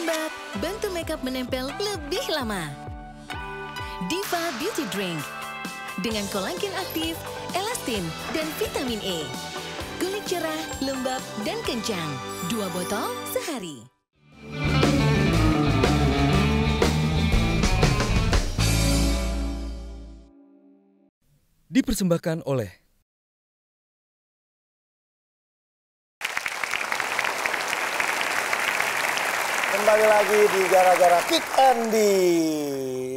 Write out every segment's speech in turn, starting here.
lembab, bantu makeup menempel lebih lama. Diva Beauty Drink dengan kolagen aktif, elastin, dan vitamin E. Kulit cerah, lembab, dan kencang. 2 botol sehari. Dipersembahkan oleh kembali lagi di Gara-Gara Kick Andy.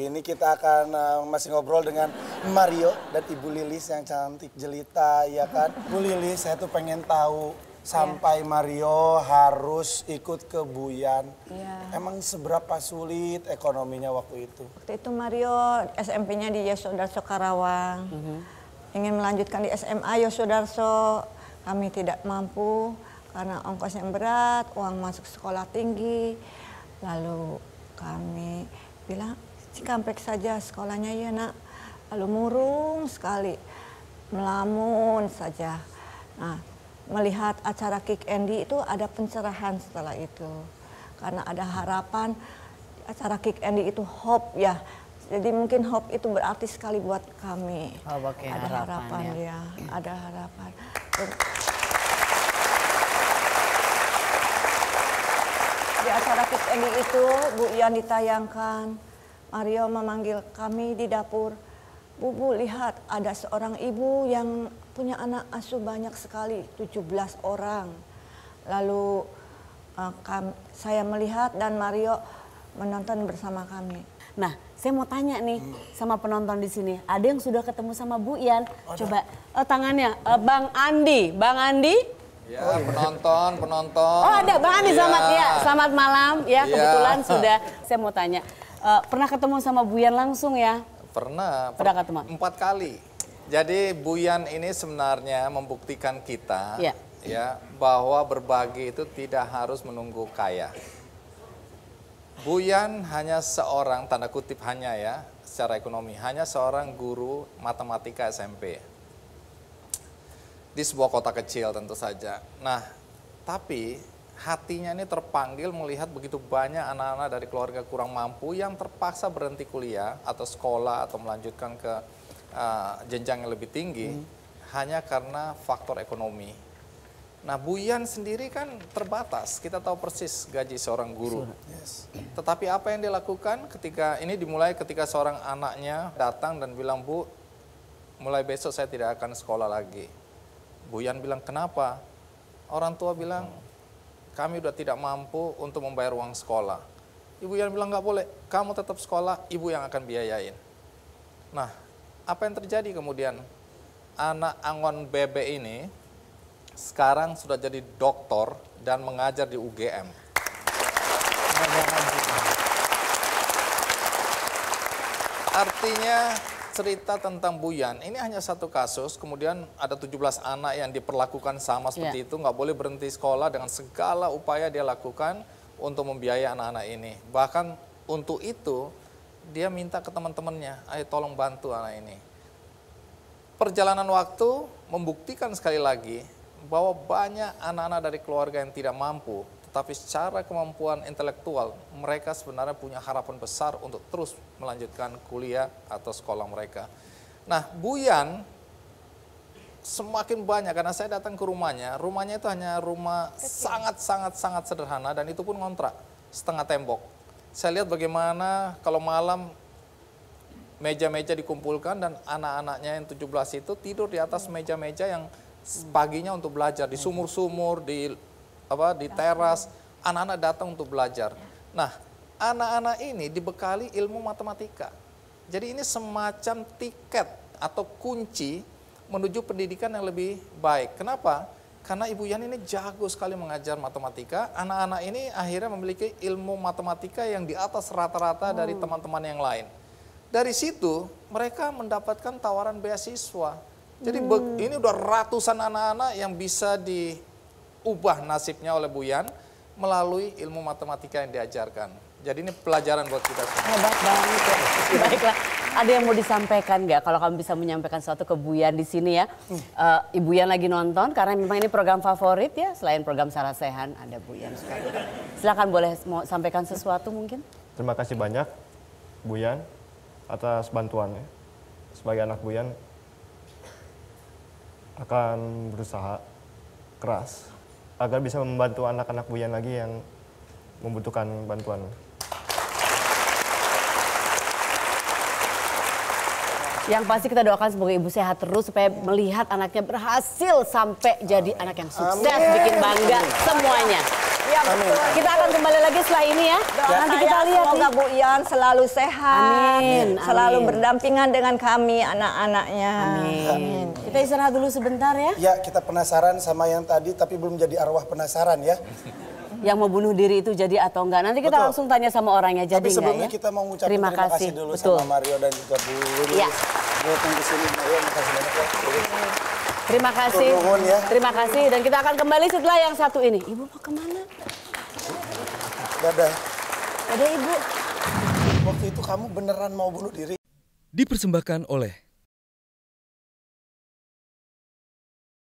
Ini kita akan masih ngobrol dengan Mario dan Ibu Lilis yang cantik jelita, ya kan? Bu Lilis, saya tuh pengen tahu sampai Mario harus ikut ke Buyan. Emang seberapa sulit ekonominya waktu itu? Waktu itu Mario SMP-nya di Yosudarso Karawang. Ingin melanjutkan di SMA Yosudarso, kami tidak mampu karena ongkos yang berat, uang masuk sekolah tinggi. Lalu kami bilang, Cikampek saja sekolahnya ya nak. Lalu murung sekali, melamun saja. Nah, melihat acara Kick Andy itu ada pencerahan setelah itu. Karena ada harapan, acara Kick Andy itu hope ya. Jadi mungkin hope itu berarti sekali buat kami. Oh, okay, ada harapan ya. Ada harapan. Di acara Kick Andy itu, Bu Ian ditayangkan, Mario memanggil kami di dapur. Bu, lihat ada seorang ibu yang punya anak asuh banyak sekali, 17 orang. Lalu saya melihat dan Mario menonton bersama kami. Nah, saya mau tanya nih sama penonton di sini. Ada yang sudah ketemu sama Bu Ian? Coba tangannya, Bang Andi. Bang Andi? Ya, penonton. Oh ada, Bang Andi, selamat ya. Selamat malam ya, kebetulan sudah. Saya mau tanya, pernah ketemu sama Bu Ian langsung ya? Pernah ketemu 4 kali. Jadi Bu Ian ini sebenarnya membuktikan kita ya bahwa berbagi itu tidak harus menunggu kaya. Bu Ian hanya seorang, tanda kutip hanya ya, secara ekonomi, hanya seorang guru matematika SMP. Di sebuah kota kecil tentu saja. Nah, tapi hatinya ini terpanggil melihat begitu banyak anak-anak dari keluarga kurang mampu yang terpaksa berhenti kuliah atau sekolah atau melanjutkan ke jenjang yang lebih tinggi hanya karena faktor ekonomi. Nah, Bu Ian sendiri kan terbatas. Kita tahu persis gaji seorang guru. Tetapi apa yang dia lakukan ketika ini dimulai ketika seorang anaknya datang dan bilang, Bu, mulai besok saya tidak akan sekolah lagi. Bu Ian bilang, kenapa? Orang tua bilang, kami udah tidak mampu untuk membayar uang sekolah. Ibu Ian bilang, nggak boleh, kamu tetap sekolah, ibu yang akan biayain. Nah, apa yang terjadi kemudian? Anak Angon Bebe ini sekarang sudah jadi doktor dan mengajar di UGM. Artinya cerita tentang Bu Ian ini hanya satu kasus, kemudian ada 17 anak yang diperlakukan sama seperti itu, nggak boleh berhenti sekolah dengan segala upaya dia lakukan untuk membiayai anak-anak ini. Bahkan untuk itu dia minta ke teman-temannya, ayo tolong bantu anak ini. Perjalanan waktu membuktikan sekali lagi bahwa banyak anak-anak dari keluarga yang tidak mampu, tetapi secara kemampuan intelektual mereka sebenarnya punya harapan besar untuk terus melanjutkan kuliah atau sekolah mereka. Nah, Bu Ian semakin banyak karena saya datang ke rumahnya itu hanya rumah sangat sederhana dan itu pun ngontrak, setengah tembok. Saya lihat bagaimana kalau malam meja-meja dikumpulkan dan anak-anaknya yang 17 itu tidur di atas meja-meja yang paginya untuk belajar di sumur-sumur, di teras, anak-anak datang untuk belajar. Nah, anak-anak ini dibekali ilmu matematika. Jadi ini semacam tiket atau kunci menuju pendidikan yang lebih baik. Kenapa? Karena Ibu Ian ini jago sekali mengajar matematika. Anak-anak ini akhirnya memiliki ilmu matematika yang di atas rata-rata dari teman-teman yang lain. Dari situ mereka mendapatkan tawaran beasiswa. Jadi ini udah ratusan anak-anak yang bisa diubah nasibnya oleh Bu Ian melalui ilmu matematika yang diajarkan. Jadi ini pelajaran buat kita semua. Hebat banget ya. Baiklah, ada yang mau disampaikan nggak? Kalau kamu bisa menyampaikan sesuatu ke Bu Yan di sini ya. Ibu Yan lagi nonton karena memang ini program favorit ya. Selain program Sarasehan ada Bu Yan sekali. Silakan boleh mau sampaikan sesuatu mungkin. Terima kasih banyak Bu Yan atas bantuannya. Sebagai anak Bu Yan akan berusaha keras agar bisa membantu anak-anak Bu Yan lagi yang membutuhkan bantuan. Yang pasti kita doakan semoga ibu sehat terus supaya melihat anaknya berhasil sampai jadi anak yang sukses, bikin bangga semuanya. Ya, betul. Kita akan kembali lagi setelah ini ya. Nanti kita lihat semoga Bu Yan selalu sehat. Amin. Selalu Amin. berdampingan dengan kami anak-anaknya. Amin. Kita istirahat dulu sebentar ya. Ya, kita penasaran sama yang tadi tapi belum jadi arwah penasaran ya. Yang mau bunuh diri itu jadi atau enggak. Nanti kita Betul. langsung tanya sama orangnya jadi Tapi enggak sebelumnya ya. kita mau ngucapin terima kasih dulu betul. sama Mario dan juga Bu Lilis. Ya. Datang ke sini, Mario, makasih banyak ya. Terima kasih. Turun ya. Terima kasih dan kita akan kembali setelah yang satu ini. Ibu mau kemana? Dadah. Ada ibu. Waktu itu kamu beneran mau bunuh diri? Dipersembahkan oleh